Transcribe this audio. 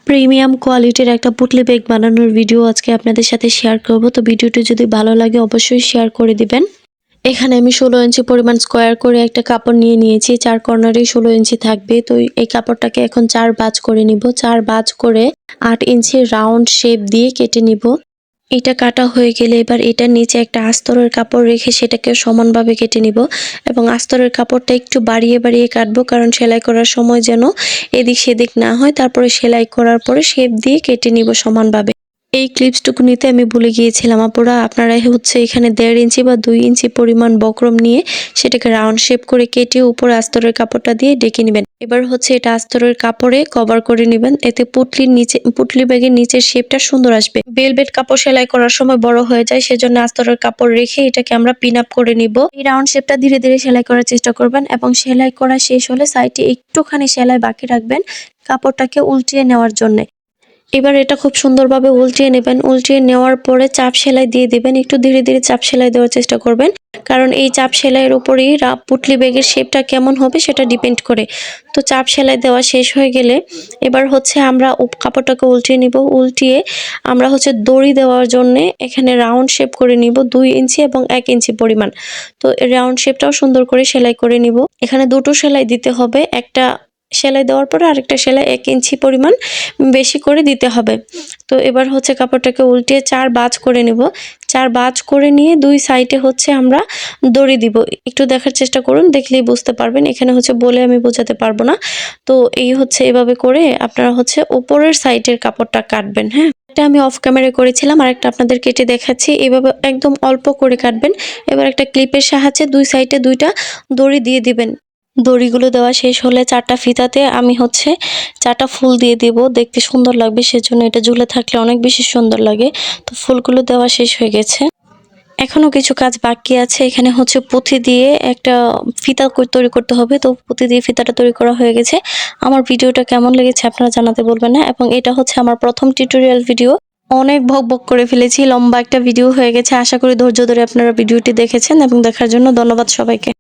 Premium কোয়ালিটির একটা পুটলি bag বানানোর ভিডিও আজকে আপনাদের সাথে শেয়ার করব। তো ভিডিওটি যদি ভালো লাগে অবশ্যই শেয়ার করে দিবেন। এখানে আমি 16 ইঞ্চি পরিমাণ স্কোয়ার করে একটা কাপড় নিয়ে নিয়েছি। 4 কর্নারে 16 ইঞ্চি থাকবে। তো এই কাপড়টাকে এখন 4 ভাঁজ করে নিব। 4 ভাঁজ করে 8 ইঞ্চি রাউন্ড শেপ দিয়ে কেটে নিব। এটা কাটা হয়ে গেলে এবার এটার নিচে একটা আস্তরের কাপড় রেখে সেটাকে সমানভাবে কেটে নিব এবং আস্তরের কাপড়টা একটু বাড়িয়ে বাড়িয়ে কাটবো, কারণ সেলাই করার সময় যেন এদিক সেদিক না হয়। তারপরে সেলাই করার পরে শেপ দিয়ে কেটে নিব সমানভাবে। এই ক্লিপসটুকু নিতে আমি ভুলে গিয়েছিলাম আপুরা, আপনারা এখানে 1.5 ইঞ্চি বা 2 ইঞ্চি পরিমাণ বক্রম নিয়ে সেটাকে রাউন্ড শেপ করে কেটে উপরে আস্তরের কাপড়টা দিয়ে ঢেকে নেবেন। এবার এটা আস্তরের কাপড়ে কভার করে নেবেন, এতে পুটলি ব্যাগের নিচের শেপটা সুন্দর আসবে। ভেলভেট কাপড় সেলাই করার সময় বড় হয়ে যায়, সেজন্য আস্তরের কাপড় রেখে এটাকে আমরা পিন আপ করে নিব। এই রাউন্ড শেপটা ধীরে ধীরে সেলাই করার চেষ্টা করবেন এবং সেলাই করা শেষ হলে সাইডে একটুখানি সেলাই বাকি রাখবেন কাপড়টাকে উল্টিয়ে নেওয়ার জন্য। এবার এটা খুব সুন্দরভাবে উল্টিয়ে নেবেন। উল্টিয়ে নেওয়ার পরে চাপ সেলাই দিয়ে দিবেন। একটু ধীরে ধীরে চাপ সেলাই দেওয়ার চেষ্টা করবেন, কারণ এই চাপ সেলাইয়ের উপরেই পুটলি ব্যাগের শেপটা কেমন হবে সেটা ডিপেন্ড করে। তো চাপ সেলাই দেওয়া শেষ হয়ে গেলে এবার আমরা কাপড়টাকে উল্টিয়ে নিব। উল্টিয়ে আমরা দড়ি দেওয়ার জন্য এখানে রাউন্ড শেপ করে নিব 2 ইঞ্চি এবং 1 ইঞ্চি পরিমাণ। তো রাউন্ড শেপটাও সুন্দর করে সেলাই করে নিব। এখানে দুটো সেলাই দিতে হবে, একটা সেলাই দেওয়ার পরে আরেকটা সেলাই 1 ইঞ্চি পরিমাণ বেশি করে দিতে হবে। তো এবার কাপড়টাকে উল্টিয়ে 4 ভাঁজ করে নেব। 4 ভাঁজ করে নিয়ে দুই সাইডে আমরা দড়ি দিব। একটু দেখার চেষ্টা করুন, দেখলেই বুঝতে পারবেন। এখানে বলে আমি বোঝাতে পারবো না। তো এই এভাবে করে আপনারা উপরের সাইডের কাপড়টা কাটবেন। হ্যাঁ, একটা আমি অফ ক্যামেরা করেছিলাম আর একটা আপনাদের কেটে দেখাচ্ছি। এভাবে একদম অল্প করে কাটবেন। এবার একটা ক্লিপের সাহায্যে দুই সাইডে 2টা দড়ি দিয়ে দিবেন। দড়িগুলো দেওয়া শেষ হলে 4টা ফিতাতে আমি 4টা ফুল দিয়ে দিব, দেখতে সুন্দর লাগবে, সেজন্য এটা ঝুলে থাকলে অনেক বেশি সুন্দর লাগে। তো ফুলগুলো দেওয়া শেষ হয়ে গেছে, এখনো কিছু কাজ বাকি আছে। এখানে পুঁথি দিয়ে একটা ফিতা তৈরি করতে হবে। তো পুঁথি দিয়ে ফিতাটা তৈরি করা হয়ে গেছে। আমার ভিডিওটা কেমন লেগেছে আপনারা জানাতে বলবেন না। এবং এটা আমার প্রথম টিউটোরিয়াল ভিডিও। অনেক বক করে ফেলেছি, লম্বা একটা ভিডিও হয়ে গেছে। আশা করি ধৈর্য ধরে আপনারা ভিডিওটি দেখেছেন এবং দেখার জন্য ধন্যবাদ সবাইকে।